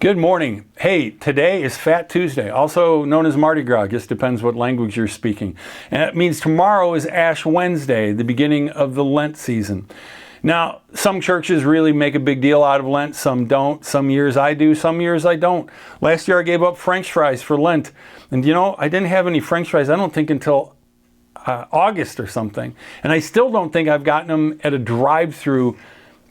Good morning. Hey, today is Fat Tuesday, also known as Mardi Gras. Just depends what language you're speaking. And it means tomorrow is Ash Wednesday, the beginning of the Lent season. Now, some churches really make a big deal out of Lent, some don't. Some years I do, some years I don't. Last year I gave up French fries for Lent. And I didn't have any French fries, I don't think, until August or something. And I still don't think I've gotten them at a drive-through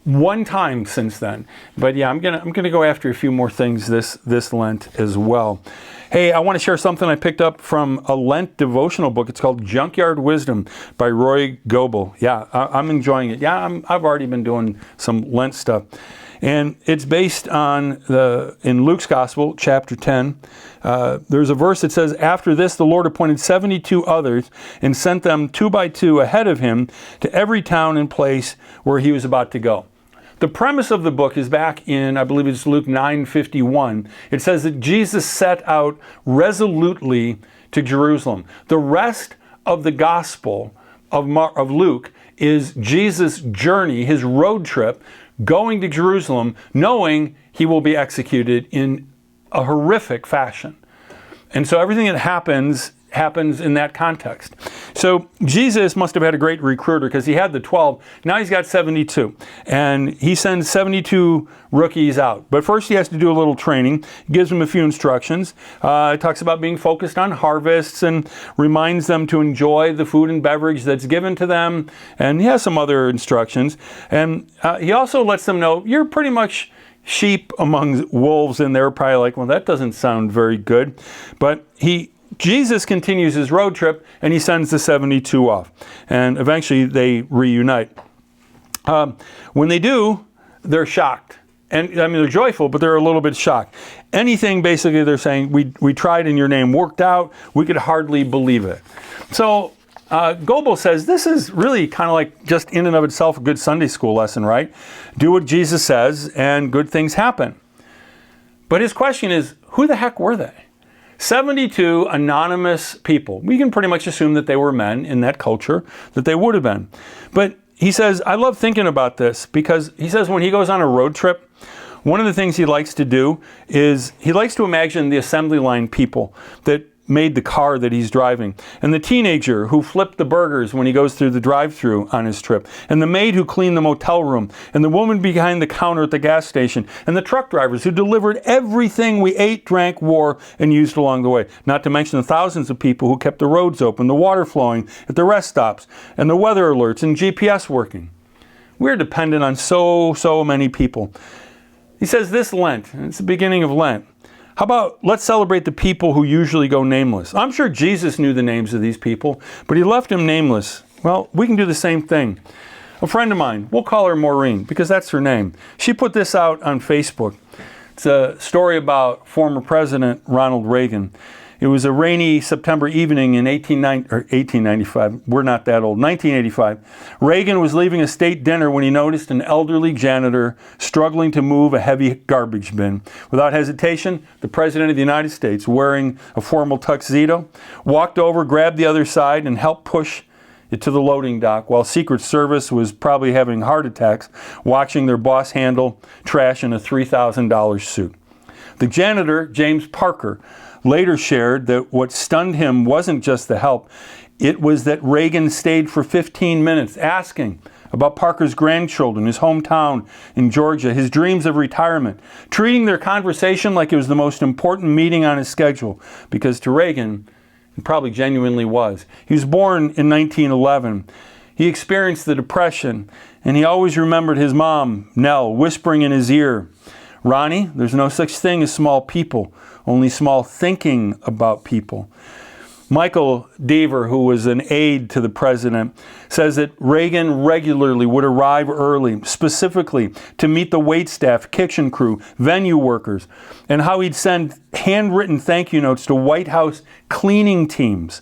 one time since then. But yeah, I'm gonna go after a few more things this Lent as well. Hey, I want to share something I picked up from a Lent devotional book. It's called Junkyard Wisdom by Roy Goebel. Yeah, I'm enjoying it. Yeah, I've already been doing some Lent stuff. And it's based on in Luke's Gospel, chapter 10. There's a verse that says, "After this, the Lord appointed 72 others and sent them 2 by 2 ahead of him to every town and place where he was about to go." The premise of the book is back in, I believe it's Luke 9:51. It says that Jesus set out resolutely to Jerusalem. The rest of the Gospel of Luke is Jesus' journey, his road trip, going to Jerusalem, knowing he will be executed in a horrific fashion. And so everything that happens in that context. So Jesus must have had a great recruiter because he had the 12. Now he's got 72. And he sends 72 rookies out. But first he has to do a little training. He gives them a few instructions. He talks about being focused on harvests and reminds them to enjoy the food and beverage that's given to them. And he has some other instructions. And he also lets them know, you're pretty much sheep among wolves. And they're probably like, well, that doesn't sound very good. But Jesus continues his road trip, and he sends the 72 off. And eventually they reunite. When they do, they're shocked. And I mean, they're joyful, but they're a little bit shocked. Anything, basically, they're saying, we tried in your name, worked out, we could hardly believe it. So Goebel says this is really kind of like just in and of itself a good Sunday school lesson, right? Do what Jesus says, and good things happen. But his question is, who the heck were they? 72 anonymous people. We can pretty much assume that they were men in that culture, that they would have been. But he says, I love thinking about this because he says when he goes on a road trip, one of the things he likes to do is he likes to imagine the assembly line people that made the car that he's driving, and the teenager who flipped the burgers when he goes through the drive-thru on his trip, and the maid who cleaned the motel room, and the woman behind the counter at the gas station, and the truck drivers who delivered everything we ate, drank, wore, and used along the way. Not to mention the thousands of people who kept the roads open, the water flowing at the rest stops, and the weather alerts and GPS working. We're dependent on so many people. He says this Lent, and it's the beginning of Lent, how about let's celebrate the people who usually go nameless? I'm sure Jesus knew the names of these people, but he left them nameless. Well, we can do the same thing. A friend of mine, we'll call her Maureen because that's her name. She put this out on Facebook. It's a story about former President Ronald Reagan. It was a rainy September evening in 1895. We're not that old. 1985. Reagan was leaving a state dinner when he noticed an elderly janitor struggling to move a heavy garbage bin. Without hesitation, the President of the United States, wearing a formal tuxedo, walked over, grabbed the other side, and helped push it to the loading dock, while Secret Service was probably having heart attacks watching their boss handle trash in a $3,000 suit. The janitor, James Parker, later shared that what stunned him wasn't just the help, it was that Reagan stayed for 15 minutes asking about Parker's grandchildren, his hometown in Georgia, his dreams of retirement, treating their conversation like it was the most important meeting on his schedule, because to Reagan, it probably genuinely was. He was born in 1911. He experienced the Depression, and he always remembered his mom, Nell, whispering in his ear, "Ronnie, there's no such thing as small people, only small thinking about people." Michael Deaver, who was an aide to the president, says that Reagan regularly would arrive early, specifically to meet the waitstaff, kitchen crew, venue workers, and how he'd send handwritten thank you notes to White House cleaning teams.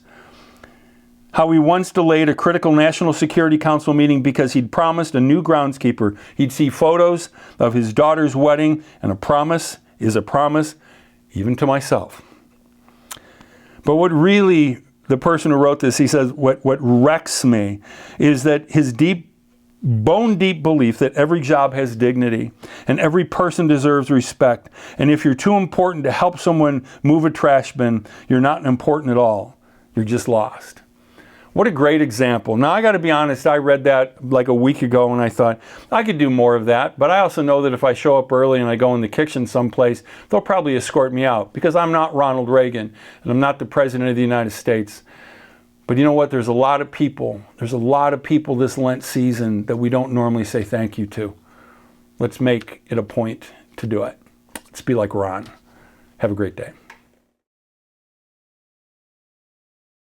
How he once delayed a critical National Security Council meeting because he'd promised a new groundskeeper he'd see photos of his daughter's wedding, and a promise is a promise, even to myself. But what really, the person who wrote this, he says, what wrecks me is that his deep bone deep belief that every job has dignity and every person deserves respect. And if you're too important to help someone move a trash bin, you're not important at all. You're just lost. What a great example. Now, I got to be honest, I read that like a week ago and I thought, I could do more of that. But I also know that if I show up early and I go in the kitchen someplace, they'll probably escort me out because I'm not Ronald Reagan and I'm not the President of the United States. But you know what? There's a lot of people this Lent season that we don't normally say thank you to. Let's make it a point to do it. Let's be like Ron. Have a great day.